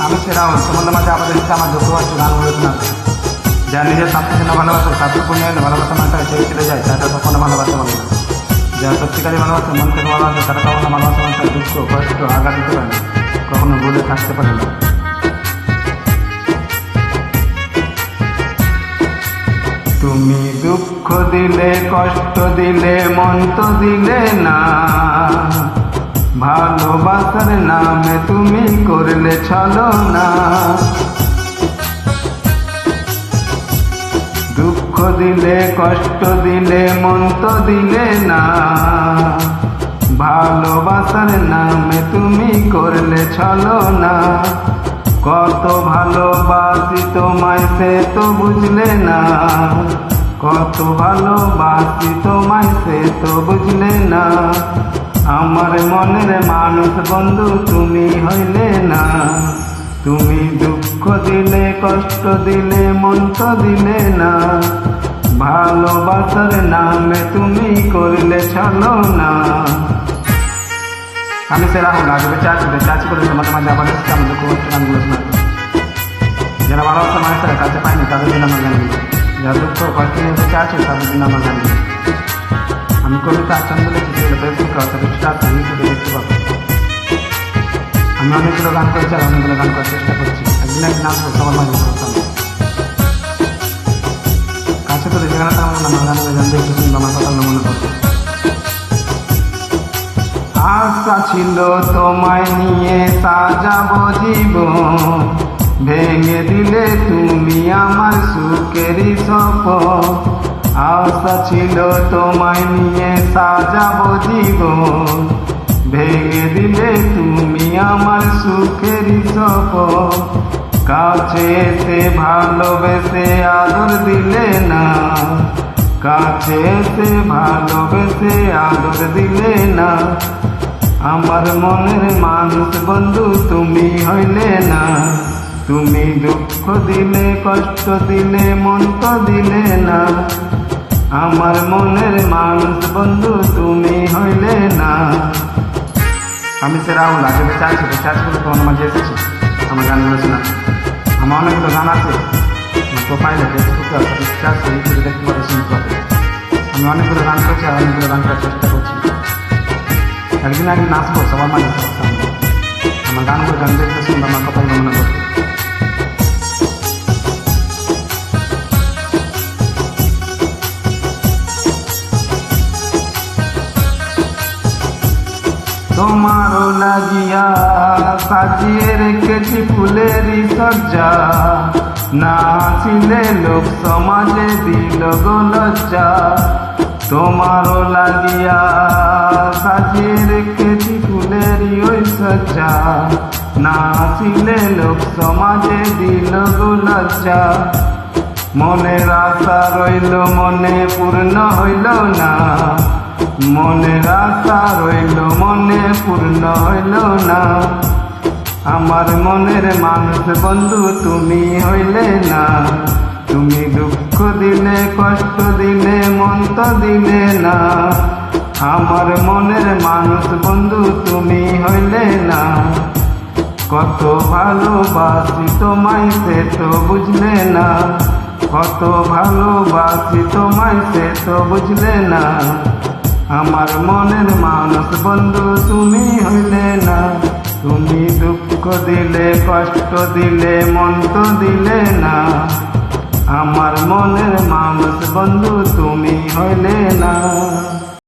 আমি সেরাও তোমাদের মাঝে আপাতত আমার দুঃখ হচ্ছে গানগুলো শোনাতে। যা নিজের স্বার্থের জন্য ভালোবাসে তারপর পুণ্য এলে ভালোবাসা মানুষটাকে ছেড়ে চলে যায়, তাটা কখনো ভালোবাসা বলে না। যারা সত্যিকারই ভালোবাসে মন থেকে ভালোবাসে তারা কখনো ভালোবাসা মানুষের দুঃখ কষ্ট আঘাত দিতে পারে না, কখনো ভুলে থাকতে পারে না। তুমি দুঃখ দিলে কষ্ট দিলে মন তো দিলে না, ভালোবাসার নামে তুমি করলে ছলনা। দুঃখ দিলে কষ্ট দিলে মন তো দিলে না, ভালোবাসার নামে তুমি করলে ছলনা। কত ভালোবাসি তোমায় সে তো বুঝলে না, কত ভালোবাসি তোমায় সে তো বুঝলে না। আমার মনের মানুষ বন্ধু তুমি হইলে না। তুমি দুঃখ দিলে কষ্ট দিলে মন তো দিলে না, ভালোবাসার নামে তুমি করলে ছলনা। আমি সে রাহুল আগে চাচি করে তোমাদের মাঝে আবার এসেছি আমি দুঃখ কষ্ট গানগুলো শোনাতে। যারা ভালোবাসা মানুষেরা কাছে পায়নি তাদের জন্য আমার গানগুলো, যারা দুঃখ কষ্ট নিয়ে বেঁচে আছে তাদের জন্য আমার গানগুলো। আমি কবিতা আসান বলেছি সেগুলো ফেসবুকে অর্থাৎ ইউটিউবে দেখতে পাবো। আমি অনেকগুলো গান করেছি আর অনেকগুলো গান করার চেষ্টা করছি, একদিন একদিন আসবো সবার মাঝে করতাম কাছে করে যেখানে আমার গানগুলো জানতে একটু শুনবো, আমার কথা মনে করতো। আশা ছিল তোমায় নিয়ে সাজাবো জীবন, ভেঙে দিলে তুমি আমার সুখেরই স্বপ্ন। আশা ছিল তোমায় নিয়ে সাজাবো জীবন, ভেঙে দিলে তুমি আমার সুখেরই স্বপ্ন। কাছে এসে ভালোবেসে আদর দিলে না, কাছে এসে ভালোবেসে আদর দিলে না। আমার মনের মানুষ বন্ধু তুমি হইলে না। তুমি দুঃখ দিলে কষ্ট দিলে মন তো দিলে না, আমার মনের মানুষ বন্ধু তুমি হইলে না। আমি সে রাহুল আগে চাইছি বলে তোমার মাঝে এসেছি আমার গানগুলো শোনা। আমার অনেকগুলো গান আছে আমার প্রোফাইলে ফেসবুকে আছে, ইউটিউবে দেখতে পাবে শুনতে পাবে। আমি অনেকগুলো গান করছি আর অনেকগুলো গান করার চেষ্টা করছি, একদিন আসবো সবার মাঝে সামনে। আমার গানগুলো গান দেখতে শুনবো, আমার কথা মনে করবো। তোমারও লাগিয়া সাজিয়ে রেখেছি ফুলেরই সজ্জা, না আসিলে লোক সমাজে দিল গো লজ্জা। তোমারও লাগিয়া সাজিয়ে রেখেছি ফুলেরই ওই সজ্জা, না আসিলে লোক সমাজে দিল গো লজ্জা। মনের আশা রইল মনে পূর্ণ হইল না, মনের আশা রইল মনে পূর্ণ হইল না। আমার মনের মানুষ বন্ধু তুমি হইলে না। তুমি দুঃখ দিলে কষ্ট দিলে মন তো দিলে না, আমার মনের মানুষ বন্ধু তুমি হইলে না। কত ভালোবাসি তোমায় সে তো বুঝলে না, কত ভালোবাসি তোমায় সে তো বুঝলে না। আমার মনের মানুষ বন্ধু তুমি হইলে না। তুমি দুঃখ দিলে কষ্ট দিলে মন তো দিলে না, আমার মনের মানুষ বন্ধু তুমি হইলে না।